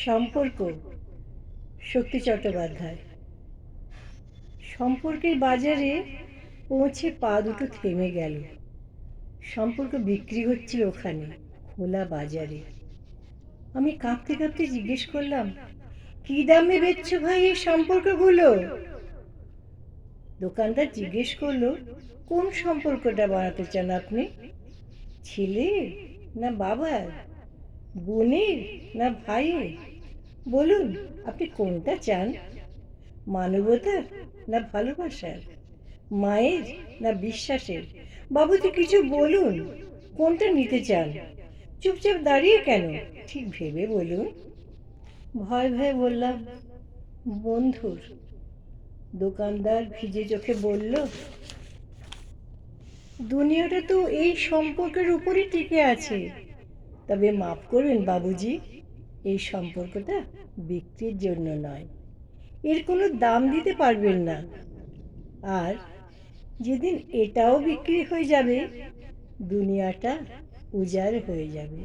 সম্পর্ক, শক্তি চট্টোপাধ্যায়। সম্পর্কের বাজারে পৌঁছে পা দুটো থেমে গেল। সম্পর্ক বিক্রি হচ্ছিল ওখানে, খোলা বাজারে। আমি কাঁপতে কাঁপতে জিজ্ঞেস করলাম, কি দামে বেচছো ভাই এই সম্পর্কগুলো? দোকানদার জিজ্ঞেস করলো, কোন সম্পর্কটা বানাতে চান আপনি? ছেলের না বাবার, বোনের না ভাইয়ের? বলুন, আপনি কোনটা চান? মানবতার না ভালোবাসার, মায়ের না বিশ্বাসের? বাবুজি কিছু বলুন, কোনটা নিতে চান? চুপচাপ দাঁড়িয়ে কেন, ঠিক ভেবে বলুন। ভয় ভয়ে বললাম, বন্ধুর। দোকানদার ভিজে চোখে বলল, দুনিয়াটা তো এই সম্পর্কের উপরই টিকে আছে। তবে মাফ করবেন বাবুজি, এই সম্পর্কটা বিক্রির জন্য নয়। এর কোনো দাম দিতে পারবেন না। আর যেদিন এটাও বিক্রি হয়ে যাবে, দুনিয়াটা উজাড় হয়ে যাবে।